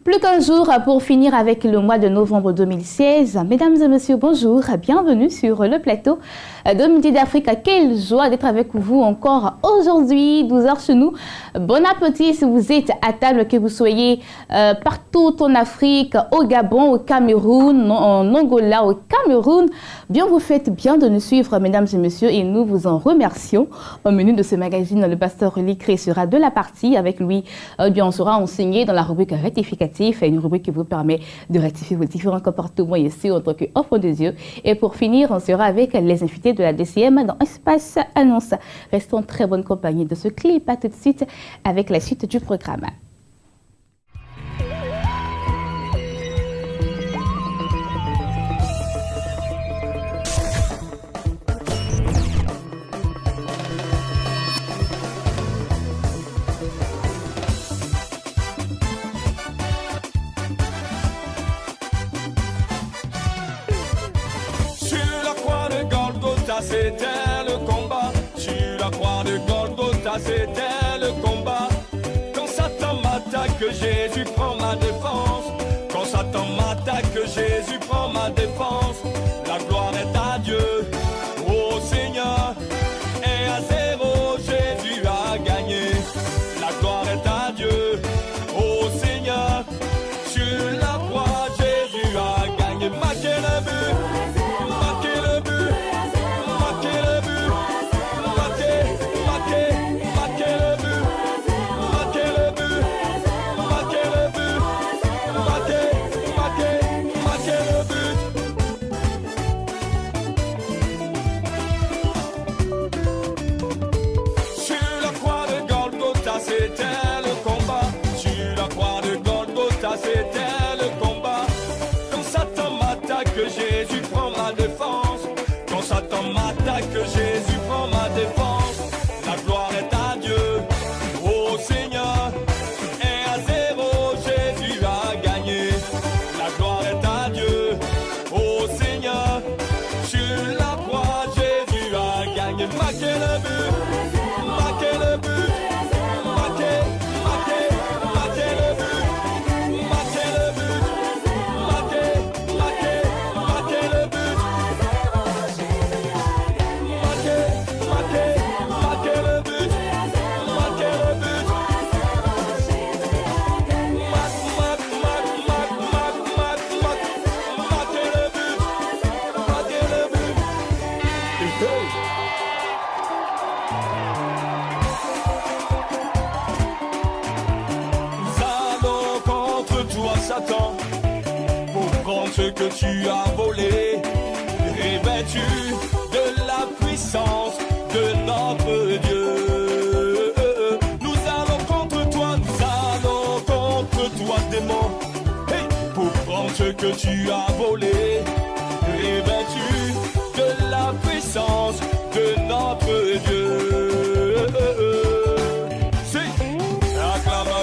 Plus qu'un jour pour finir avec le mois de novembre 2016. Mesdames et messieurs, bonjour, bienvenue sur le plateau de Midi d'Afrique. Quelle joie d'être avec vous encore aujourd'hui, 12h chez nous. Bon appétit si vous êtes à table, que vous soyez partout en Afrique, au Gabon, au Cameroun, en Angola, au Cameroun. Bien, vous faites bien de nous suivre, mesdames et messieurs, et nous vous en remercions. Au menu de ce magazine, le pasteur Likré sera de la partie. Avec lui, bien, on sera enseigné dans la rubrique rectificative, une rubrique qui vous permet de rectifier vos différents comportements ici en tant qu'enfant de Dieu. Et pour finir, on sera avec les invités de la DCM dans Espace Annonce. Restons en très bonne compagnie de ce clip. À tout de suite avec la suite du programme. C'était le combat, sur la croix de Golgotha, c'était le combat. Quand Satan m'attaque, Jésus prend ma défense. Quand Satan m'attaque, Jésus prend ma défense. La gloire est à Dieu, ô Seigneur. Et à zéro, Jésus a gagné. La gloire est à Dieu, ô Seigneur. Sur la croix, Jésus a gagné. Marquez le but. Jésus prend ma défense. Quand Satan m'attaque, Jésus prend ma défense. La gloire est à Dieu, ô Seigneur. Et à zéro, Jésus a gagné. La gloire est à Dieu, ô Seigneur. Sur la croix, Jésus a gagné. Marquez le but, marquez le but. Satan, pour prendre ce que tu as volé, revêtu de la puissance de notre Dieu. Nous allons contre toi, démon, hey, pour prendre ce que tu as volé, revêtu de la puissance de notre Dieu.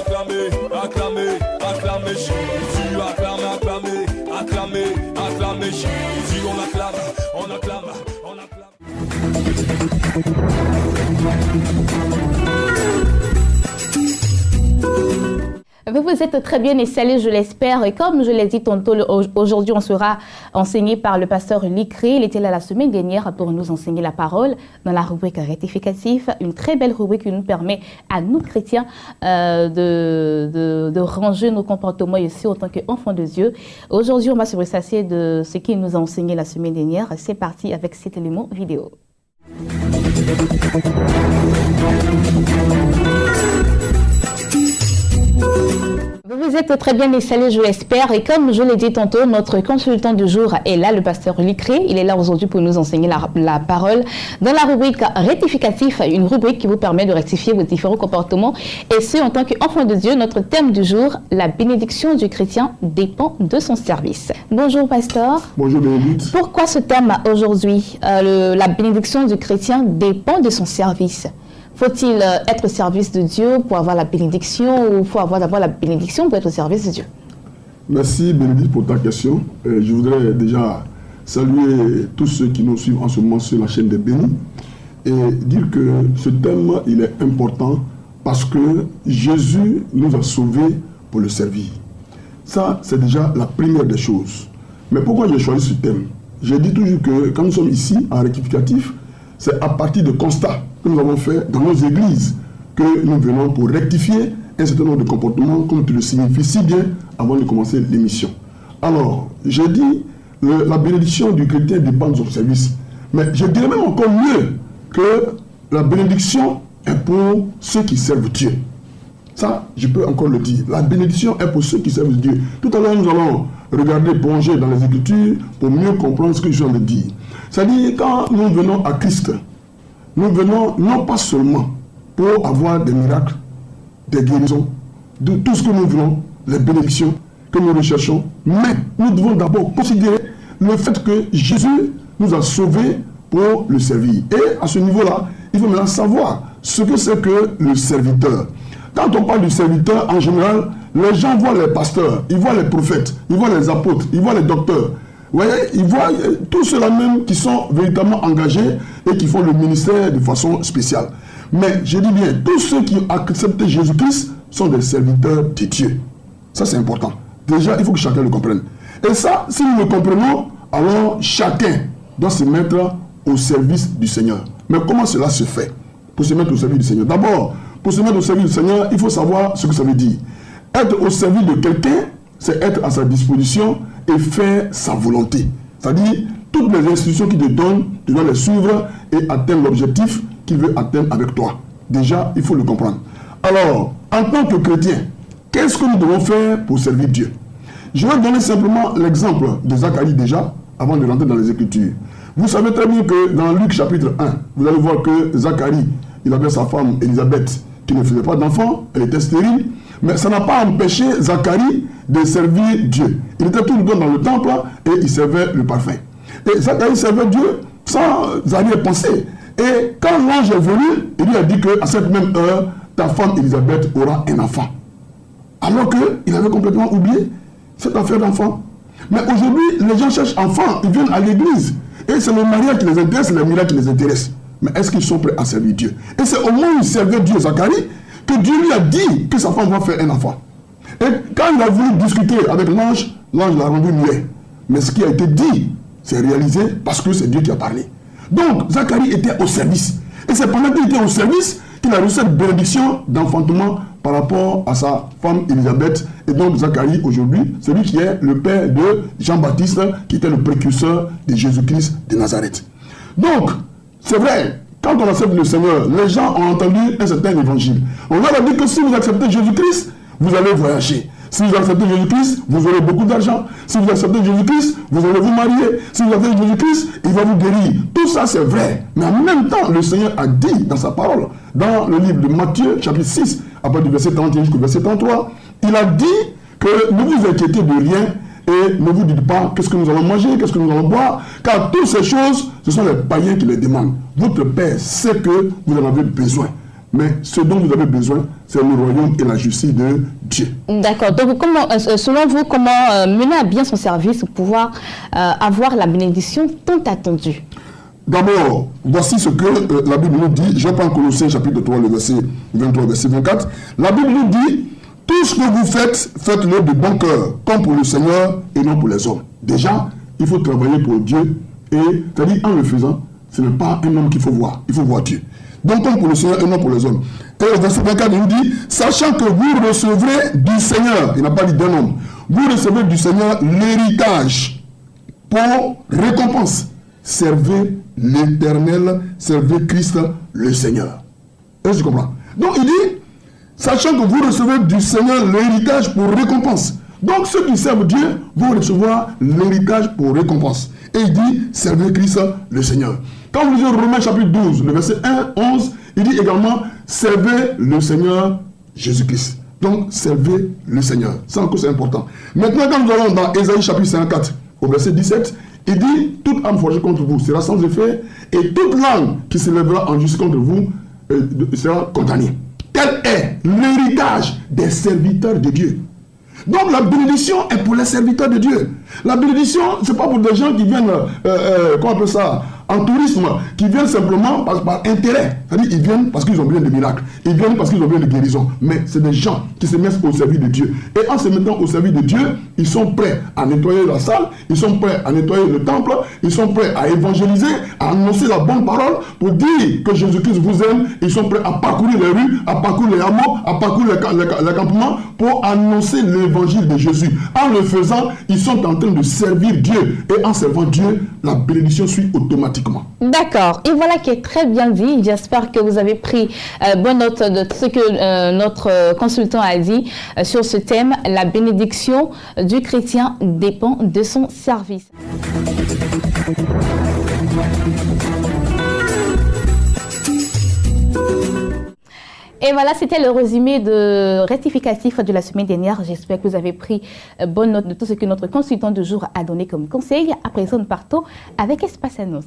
Acclamez, acclamez, acclamez Jésus, acclamez, acclamez, acclamez Jésus, on acclame, on acclame, on acclame. Vous êtes très bien installés, je l'espère. Et comme je l'ai dit tantôt, aujourd'hui, on sera enseigné par le pasteur Likré. Il était là la semaine dernière pour nous enseigner la parole dans la rubrique rectificative. Une très belle rubrique qui nous permet à nous, chrétiens, de ranger nos comportements ici en tant qu'enfants de Dieu. Aujourd'hui, on va se ressasser de ce qu'il nous a enseigné la semaine dernière. C'est parti avec cet élément vidéo. Vous êtes très bien installés, je l'espère. Et comme je l'ai dit tantôt, notre consultant du jour est là, le pasteur Likré. Il est là aujourd'hui pour nous enseigner la parole dans la rubrique rectificatif, une rubrique qui vous permet de rectifier vos différents comportements. Et ce, en tant qu'enfant de Dieu, notre thème du jour, la bénédiction du chrétien dépend de son service. Bonjour, pasteur. Bonjour, Bénédicte. Pourquoi ce thème aujourd'hui, la bénédiction du chrétien dépend de son service? Faut-il être au service de Dieu pour avoir la bénédiction ou faut avoir d'abord la bénédiction pour être au service de Dieu? Merci Bénédicte pour ta question. Je voudrais déjà saluer tous ceux qui nous suivent en ce moment sur la chaîne des Bénis et dire que ce thème il est important parce que Jésus nous a sauvés pour le servir. Ça, c'est déjà la première des choses. Mais pourquoi j'ai choisi ce thème? J'ai dit toujours que quand nous sommes ici en rectificatif, c'est à partir de constats que nous avons fait dans nos églises que nous venons pour rectifier un certain nombre de comportements, comme tu le signifies si bien avant de commencer l'émission. Alors, j'ai dit, la bénédiction du chrétien dépend de son service. Mais je dirais même encore mieux que la bénédiction est pour ceux qui servent Dieu. Ça, je peux encore le dire. La bénédiction est pour ceux qui servent Dieu. Tout à l'heure, nous allons regarder, plonger dans les Écritures pour mieux comprendre ce que je viens de dire. C'est-à-dire, quand nous venons à Christ, nous venons non pas seulement pour avoir des miracles, des guérisons, de tout ce que nous voulons, les bénédictions que nous recherchons, mais nous devons d'abord considérer le fait que Jésus nous a sauvés pour le servir. Et à ce niveau-là, il faut maintenant savoir ce que c'est que le serviteur. Quand on parle du serviteur, en général, les gens voient les pasteurs, ils voient les prophètes, ils voient les apôtres, ils voient les docteurs. Vous voyez, ils voient tous ceux-là même qui sont véritablement engagés et qui font le ministère de façon spéciale. Mais je dis bien, tous ceux qui ont accepté Jésus-Christ sont des serviteurs de Dieu. Ça, c'est important. Déjà, il faut que chacun le comprenne. Et ça, si nous le comprenons, alors chacun doit se mettre au service du Seigneur. Mais comment cela se fait pour se mettre au service du Seigneur? D'abord, pour se mettre au service du Seigneur, il faut savoir ce que ça veut dire. Être au service de quelqu'un, c'est être à sa disposition et faire sa volonté. C'est-à-dire, toutes les instructions qu'il te donne, tu dois les suivre et atteindre l'objectif qu'il veut atteindre avec toi. Déjà, il faut le comprendre. Alors, en tant que chrétien, qu'est-ce que nous devons faire pour servir Dieu? Je vais donner simplement l'exemple de Zacharie déjà, avant de rentrer dans les Écritures. Vous savez très bien que dans Luc chapitre 1, vous allez voir que Zacharie, il avait sa femme Élisabeth qui ne faisait pas d'enfant, elle était stérile, mais ça n'a pas empêché Zacharie de servir Dieu. Il était tout le temps dans le temple et il servait le parfum. Et Zacharie servait Dieu sans arrière-pensée. Et quand l'ange est venu, il lui a dit qu'à cette même heure, ta femme Élisabeth aura un enfant. Alors qu'il avait complètement oublié cette affaire d'enfant. Mais aujourd'hui, les gens cherchent enfants, ils viennent à l'église. Et c'est le mariage qui les intéresse, les miracles qui les intéressent. Mais est-ce qu'ils sont prêts à servir Dieu? Et c'est au moment où il servait Dieu, Zacharie, que Dieu lui a dit que sa femme va faire un enfant. Et quand il a voulu discuter avec l'ange, l'ange l'a rendu muet. Mais ce qui a été dit, c'est réalisé parce que c'est Dieu qui a parlé. Donc, Zacharie était au service. Et c'est pendant qu'il était au service qu'il a reçu cette bénédiction d'enfantement par rapport à sa femme Élisabeth. Et donc, Zacharie, aujourd'hui, c'est lui qui est le père de Jean-Baptiste, qui était le précurseur de Jésus-Christ de Nazareth. Donc, c'est vrai, quand on accepte le Seigneur, les gens ont entendu un certain évangile. On leur a dit que si vous acceptez Jésus-Christ, vous allez voyager. Si vous acceptez Jésus-Christ, vous aurez beaucoup d'argent. Si vous acceptez Jésus-Christ, vous allez vous marier. Si vous acceptez Jésus-Christ, il va vous guérir. Tout ça, c'est vrai. Mais en même temps, le Seigneur a dit dans sa parole, dans le livre de Matthieu, chapitre 6, à partir du verset 31 jusqu'au verset 33, il a dit que ne vous inquiétez de rien et ne vous dites pas qu'est-ce que nous allons manger, qu'est-ce que nous allons boire, car toutes ces choses, ce sont les païens qui les demandent. Votre Père sait que vous en avez besoin. Mais ce dont vous avez besoin, c'est le royaume et la justice de Dieu. D'accord. Donc, selon vous, comment mener à bien son service pour pouvoir avoir la bénédiction tant attendue? D'abord, voici ce que la Bible nous dit. Je prends Colossiens chapitre 3, le verset 23, verset 24. La Bible nous dit, tout ce que vous faites, faites-le de bon cœur, comme pour le Seigneur et non pour les hommes. Déjà, il faut travailler pour Dieu. Et, c'est-à-dire, en le faisant, ce n'est pas un homme qu'il faut voir. Il faut voir Dieu. Donc, comme pour le Seigneur et non pour les hommes. Et au verset 24, il nous dit, sachant que vous recevrez du Seigneur, il n'a pas dit d'un homme, vous recevez du Seigneur l'héritage pour récompense. Servez l'Éternel, servez Christ le Seigneur. Est-ce que tu comprends? Donc, il dit, sachant que vous recevez du Seigneur l'héritage pour récompense. Donc, ceux qui servent Dieu vont recevoir l'héritage pour récompense. Et il dit, servez Christ le Seigneur. Quand vous lisez Romains chapitre 12, le verset 1, 11, il dit également, servez le Seigneur Jésus-Christ. Donc, servez le Seigneur. Ça encore, c'est important. Maintenant, quand nous allons dans Ésaïe chapitre 54, au verset 17, il dit, toute âme forgée contre vous sera sans effet, et toute langue qui s'élèvera en justice contre vous sera condamné. Tel est l'héritage des serviteurs de Dieu. Donc la bénédiction est pour les serviteurs de Dieu. La bénédiction, ce n'est pas pour des gens qui viennent, comment on appelle ça, en tourisme, qui viennent simplement par intérêt. C'est-à-dire qu'ils viennent parce qu'ils ont besoin de miracles. Ils viennent parce qu'ils ont besoin de guérison. Mais c'est des gens qui se mettent au service de Dieu. Et en se mettant au service de Dieu, ils sont prêts à nettoyer la salle, ils sont prêts à nettoyer le temple, ils sont prêts à évangéliser, à annoncer la bonne parole pour dire que Jésus-Christ vous aime. Ils sont prêts à parcourir les rues, à parcourir les hameaux, à parcourir les campements pour annoncer l'évangile de Jésus. En le faisant, ils sont en train de servir Dieu. Et en servant Dieu, la bénédiction suit automatiquement. D'accord. Et voilà qui est très bien dit. J'espère que vous avez pris bonne note de ce que notre consultant a dit sur ce thème. La bénédiction du chrétien dépend de son service. Et voilà, c'était le résumé de rectificatif de la semaine dernière. J'espère que vous avez pris bonne note de tout ce que notre consultant du jour a donné comme conseil. À présent, nous partons avec Espace Annonce.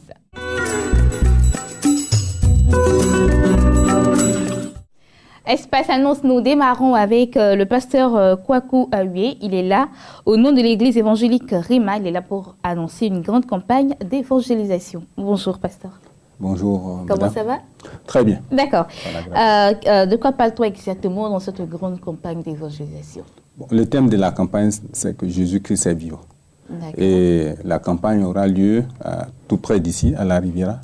Espace Annonce, nous démarrons avec le pasteur Kwaku Awye. Il est là au nom de l'église évangélique Rema. Il est là pour annoncer une grande campagne d'évangélisation. Bonjour, pasteur. Bonjour. Comment madame. ça va? Très bien. D'accord. De quoi parle-t-on exactement dans cette grande campagne d'évangélisation? Bon, le thème de la campagne, c'est que Jésus-Christ est vivant. Et la campagne aura lieu tout près d'ici, à la Riviera,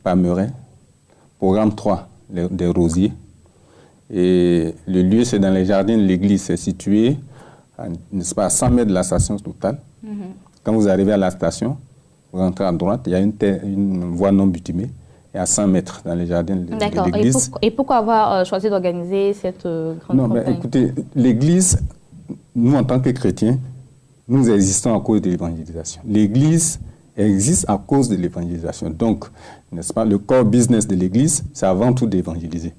Palmeraie, programme 3 des Rosiers. Et le lieu, c'est dans les jardins de l'église. C'est situé n'est-ce pas, à 100 mètres de la station totale. Quand vous arrivez à la station, vous rentrez à droite, il y a une voie non bitumée. Et à 100 mètres dans les jardins de l'église. Et pourquoi avoir choisi d'organiser cette grande campagne? Mais écoutez, l'église, nous en tant que chrétiens, nous existons à cause de l'évangélisation. L'église existe à cause de l'évangélisation. Donc, n'est-ce pas, le core business de l'église, c'est avant tout d'évangéliser.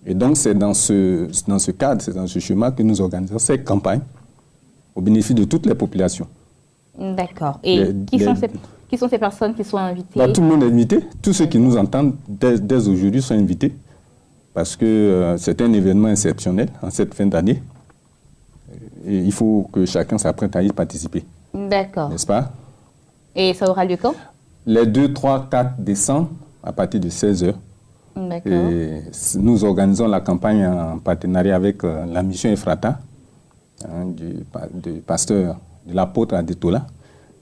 Et donc, c'est dans ce cadre, c'est dans ce chemin que nous organisons cette campagne au bénéfice de toutes les populations. D'accord. Et qui sont ces personnes qui sont invitées? Tout le monde est invité. Tous ceux qui nous entendent dès aujourd'hui sont invités parce que c'est un événement exceptionnel en cette fin d'année. Et il faut que chacun s'apprête à y participer. D'accord. N'est-ce pas? Et ça aura lieu quand? Les 2, 3, 4 décembre à partir de 16h. D'accord. Et nous organisons la campagne en partenariat avec la mission Ephrata, du pasteur, de l'apôtre Adetola.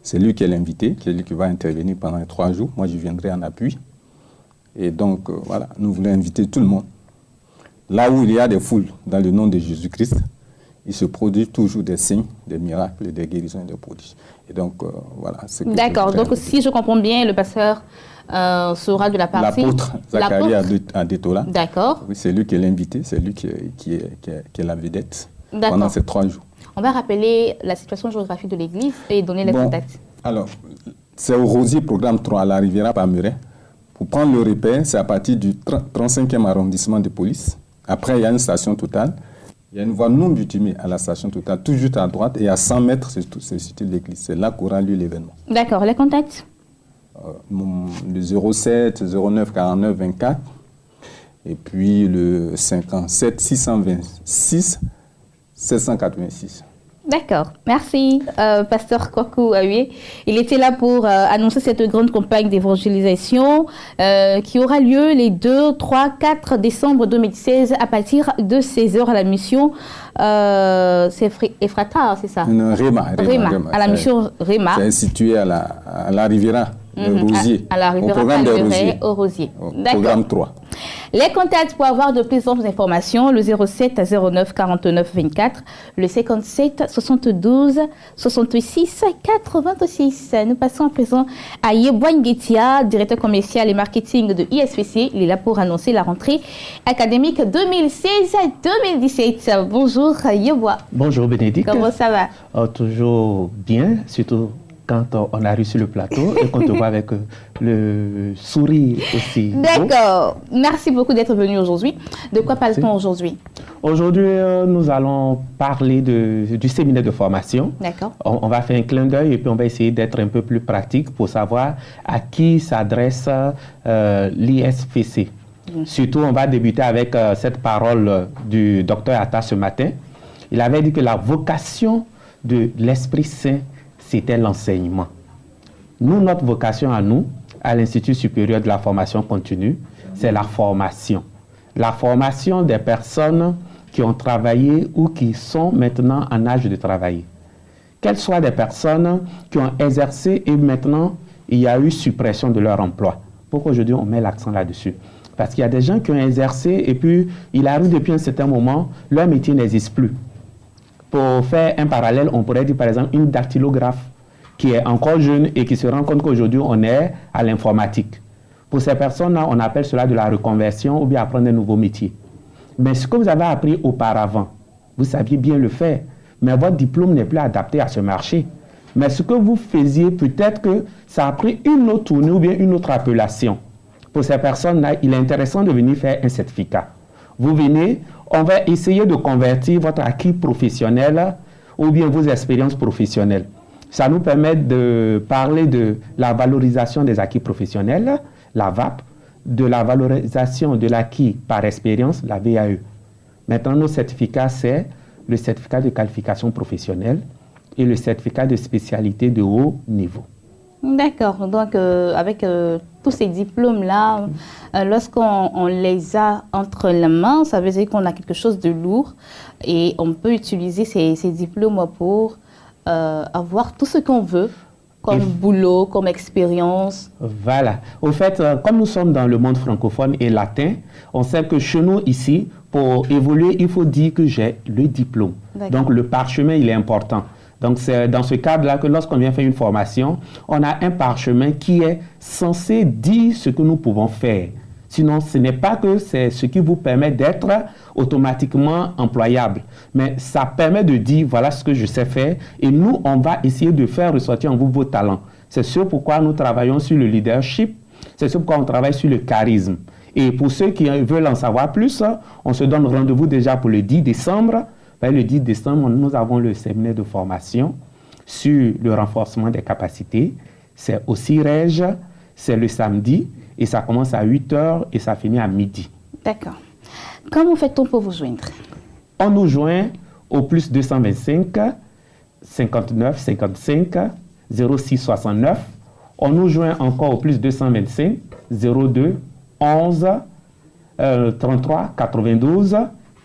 C'est lui qui est l'invité, c'est lui qui va intervenir pendant les 3 jours. Moi, je viendrai en appui. Et donc, voilà, nous voulons inviter tout le monde. Là où il y a des foules dans le nom de Jésus-Christ, il se produit toujours des signes, des miracles, des guérisons et des prodiges. Et donc, voilà. D'accord. Donc, si je comprends bien, le pasteur sera de la partie... L'apôtre Zacharie Adetola. D'accord. Oui, c'est lui qui est l'invité, c'est lui qui est la vedette pendant ces 3 jours. On va rappeler la situation géographique de l'église et donner les contacts. Alors, c'est au Rosier, programme 3, à la Riviera Palmeraie. Pour prendre le repère, c'est à partir du 35e arrondissement de police. Après, il y a une station totale. Il y a une voie non bitumée à la station totale, tout juste à droite. Et à 100 mètres, c'est situé l'église. C'est là qu'aura lieu l'événement. D'accord. Les contacts? Le 07 09 49 24. Et puis le 57 626 786. D'accord, merci pasteur Kwaku Awye. Il était là pour annoncer cette grande campagne d'évangélisation qui aura lieu les 2, 3, 4 décembre 2016 à partir de 16h à la mission c'est Ephrata, c'est ça? Rema, à la mission Rema. C'est situé à la Riviera, Rosier. À la Riviera, au programme des Rosiers. Programme 3. Les contacts pour avoir de plus amples informations, le 07 09 49 24, le 57 72 66 86. Nous passons à présent à Yeboine Getia, directeur commercial et marketing de ISPC. Il est là pour annoncer la rentrée académique 2016-2017. Bonjour Yeboine. Bonjour Bénédicte. Comment ça va? Toujours bien, surtout quand on a reçu le plateau et qu'on te voit avec le sourire aussi. D'accord. Merci beaucoup d'être venu aujourd'hui. De quoi parle-t-on aujourd'hui? Aujourd'hui, nous allons parler du séminaire de formation. D'accord. On va faire un clin d'œil et puis on va essayer d'être un peu plus pratique pour savoir à qui s'adresse l'ISPC. Surtout, on va débuter avec cette parole du docteur Atta ce matin. Il avait dit que la vocation de l'Esprit Saint, c'était l'enseignement. Nous, notre vocation à nous, à l'Institut supérieur de la formation continue, c'est la formation. La formation des personnes qui ont travaillé ou qui sont maintenant en âge de travailler. Qu'elles soient des personnes qui ont exercé et maintenant, il y a eu suppression de leur emploi. Pourquoi aujourd'hui on met l'accent là-dessus? Parce qu'il y a des gens qui ont exercé et puis il arrive depuis un certain moment, leur métier n'existe plus. Pour faire un parallèle, on pourrait dire par exemple une dactylographe qui est encore jeune et qui se rend compte qu'aujourd'hui on est à l'informatique. Pour ces personnes-là, on appelle cela de la reconversion ou bien apprendre un nouveau métier. Mais ce que vous avez appris auparavant, vous saviez bien le faire, mais votre diplôme n'est plus adapté à ce marché. Mais ce que vous faisiez, peut-être que ça a pris une autre tournée ou bien une autre appellation. Pour ces personnes-là, il est intéressant de venir faire un certificat. Vous venez, on va essayer de convertir votre acquis professionnel ou bien vos expériences professionnelles. Ça nous permet de parler de la valorisation des acquis professionnels, la VAP, de la valorisation de l'acquis par expérience, la VAE. Maintenant, nos certificats, c'est le certificat de qualification professionnelle et le certificat de spécialité de haut niveau. D'accord. Donc, avec tous ces diplômes-là, lorsqu'on les a entre les mains, ça veut dire qu'on a quelque chose de lourd et on peut utiliser ces diplômes pour avoir tout ce qu'on veut, comme boulot, comme expérience. Voilà. Au fait, comme nous sommes dans le monde francophone et latin, on sait que chez nous ici, pour évoluer, il faut dire que j'ai le diplôme. Donc, le parchemin, il est important. Donc, c'est dans ce cadre-là que lorsqu'on vient faire une formation, on a un parchemin qui est censé dire ce que nous pouvons faire. Sinon, ce n'est pas que c'est ce qui vous permet d'être automatiquement employable. Mais ça permet de dire, voilà ce que je sais faire. Et nous, on va essayer de faire ressortir en vous vos talents. C'est ce pourquoi nous travaillons sur le leadership. C'est ce pourquoi on travaille sur le charisme. Et pour ceux qui veulent en savoir plus, on se donne rendez-vous déjà pour le 10 décembre. Le 10 décembre, nous avons le séminaire de formation sur le renforcement des capacités. C'est au CIREJ, c'est le samedi. Et ça commence à 8h et ça finit à midi. D'accord. Comment fait-on pour vous joindre? On nous joint au plus 225 59 55 06 69. On nous joint encore au plus 225 02 11 33 92.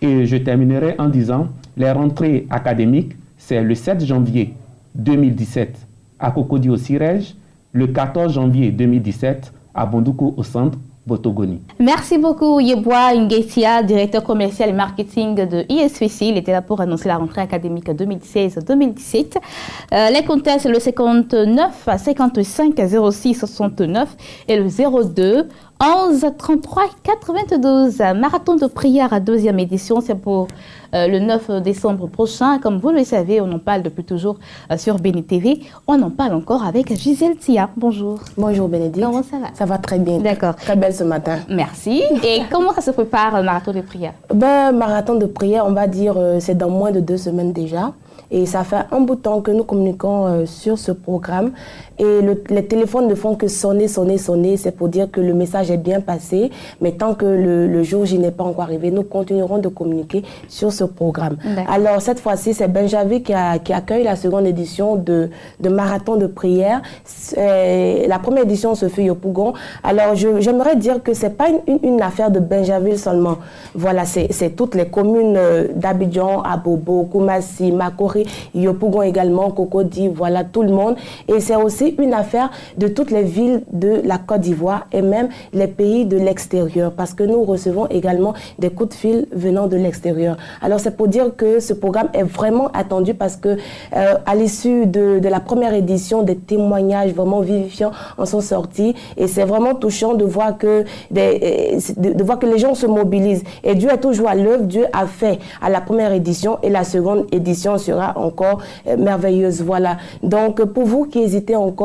Et je terminerai en disant, les rentrées académiques, c'est le 7 janvier 2017 à Cocody au CIREJ, le 14 janvier 2017 à Bondoukou au centre Botogoni. Merci beaucoup Yeboah Nguetia, directeur commercial et marketing de ISVC. Il était là pour annoncer la rentrée académique 2016-2017. Les contacts, c'est le 59 55 06 69 et le 02 11 33 92. Marathon de prière à 2e édition, c'est pour le 9 décembre prochain. Comme vous le savez, on en parle depuis toujours sur Béni TV. On en parle encore avec Gisèle Tia. Bonjour. Bonjour Bénédicte. Comment ça va? Ça va très bien. D'accord. Très belle ce matin. Merci. Et comment ça se prépare, le marathon de prière? Marathon de prière, on va dire, c'est dans moins de 2 semaines déjà. Et ça fait un bout de temps que nous communiquons sur ce programme. Et les téléphones ne font que sonner, sonner, sonner. C'est pour dire que le message est bien passé. Mais tant que le jour J n'est pas encore arrivé, nous continuerons de communiquer sur ce programme. Alors, cette fois-ci, c'est Benjavi qui accueille la 2e édition de Marathon de prière. La première édition se fait au Yopougon. Alors, j'aimerais dire que ce n'est pas une affaire de Benjaville seulement. Voilà, c'est toutes les communes d'Abidjan, Abobo, Koumassi, Makori, Yopougon également, Cocody, voilà, tout le monde. Et c'est aussi une affaire de toutes les villes de la Côte d'Ivoire et même les pays de l'extérieur, parce que nous recevons également des coups de fil venant de l'extérieur. Alors c'est pour dire que ce programme est vraiment attendu parce que à l'issue de la première édition, des témoignages vraiment vivifiants en sont sortis et c'est vraiment touchant de voir que les gens se mobilisent. Et Dieu est toujours à l'œuvre. Dieu a fait à la première édition et la 2e édition sera encore merveilleuse. Voilà. Donc pour vous qui hésitez encore,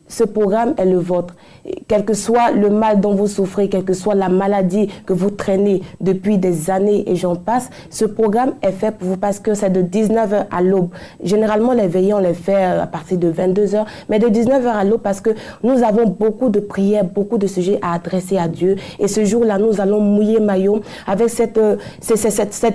ce programme est le vôtre. Quel que soit le mal dont vous souffrez, quelle que soit la maladie que vous traînez depuis des années et j'en passe, ce programme est fait pour vous parce que c'est de 19h à l'aube. Généralement, les veillées, on les fait à partir de 22h, mais de 19h à l'aube parce que nous avons beaucoup de prières, beaucoup de sujets à adresser à Dieu. Et ce jour-là, nous allons mouiller maillot avec cette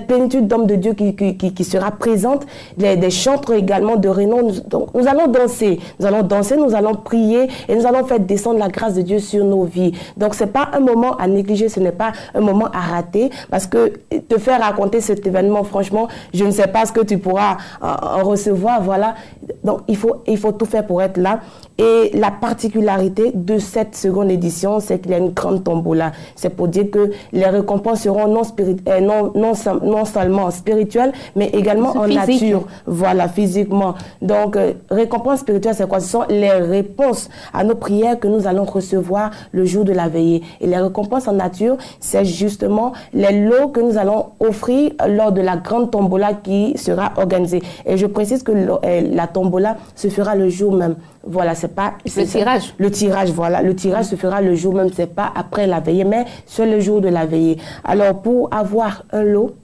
plénitude d'hommes de Dieu qui sera présente, des chantres également de renom. Donc, nous allons danser, nous allons prier et nous allons faire descendre la grâce de Dieu sur nos vies. Donc, ce n'est pas un moment à négliger, ce n'est pas un moment à rater parce que te faire raconter cet événement, franchement, je ne sais pas ce que tu pourras en recevoir, voilà. Donc, il faut tout faire pour être là. Et la particularité de cette seconde édition, c'est qu'il y a une grande tombola. C'est pour dire que les récompenses seront non seulement spirituelles, mais également en nature. Voilà, physiquement. Donc, récompense spirituelle, c'est quoi? Ce sont les réponses à nos prières que nous allons recevoir le jour de la veillée. Et les récompenses en nature, c'est justement les lots que nous allons offrir lors de la grande tombola qui sera organisée. Et je précise que la tombola se fera le jour même. Voilà, c'est pas... Le tirage. Le tirage, voilà. Le tirage se fera le jour même, c'est pas après la veillée, mais sur le jour de la veillée. Alors, pour avoir un lot,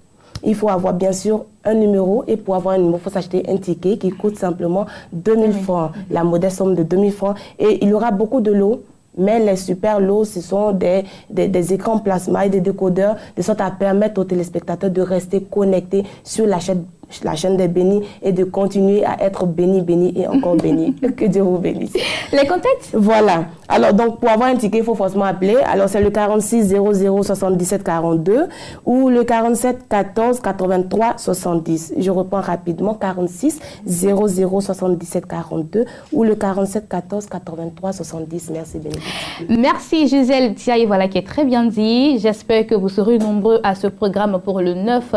il faut avoir bien sûr un numéro et pour avoir un numéro, il faut s'acheter un ticket qui coûte simplement 2000 francs, la modeste somme de 2000 francs. Et il y aura beaucoup de lots, mais les super lots, ce sont des écrans plasma et des décodeurs de sorte à permettre aux téléspectateurs de rester connectés sur la chaîne des bénis et de continuer à être bénis et encore bénis. Que Dieu vous bénisse. Les contacts? Voilà. Alors, donc, pour avoir un ticket, il faut forcément appeler. Alors, c'est le 46 00 77 42 ou le 47 14 83 70. Je reprends rapidement. 46 00 77 42 ou le 47 14 83 70. Merci, Bénédicte. Merci, Gisèle Thiaye, voilà, qui est très bien dit. J'espère que vous serez nombreux à ce programme pour le 9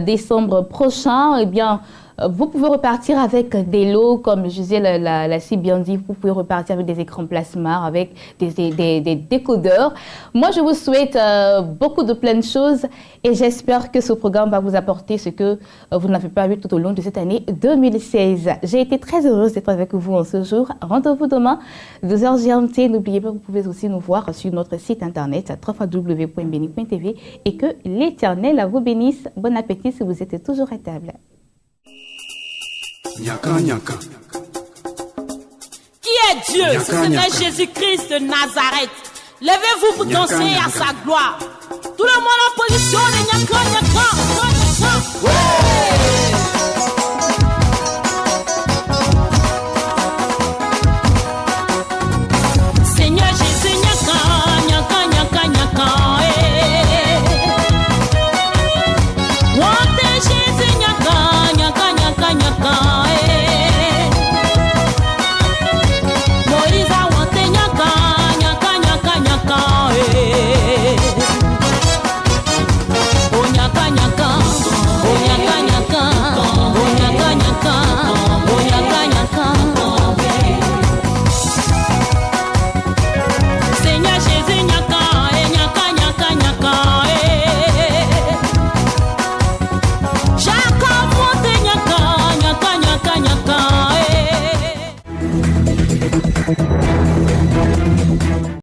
décembre prochain. Eh bien, vous pouvez repartir avec des lots, comme Gisèle l'a si bien dit, vous pouvez repartir avec des écrans plasma, avec des décodeurs. Moi, je vous souhaite beaucoup de pleines choses et j'espère que ce programme va vous apporter ce que vous n'avez pas vu tout au long de cette année 2016. J'ai été très heureuse d'être avec vous en ce jour. Rendez-vous demain, 2h GMT. N'oubliez pas, vous pouvez aussi nous voir sur notre site internet www.beni.tv et que l'Éternel vous bénisse. Bon appétit si vous êtes toujours à table. Nyaka, nyaka. Qui est Dieu? Si ce n'est Jésus-Christ de Nazareth. Levez-vous pour danser à sa gloire. Tout le monde en position de nyaka.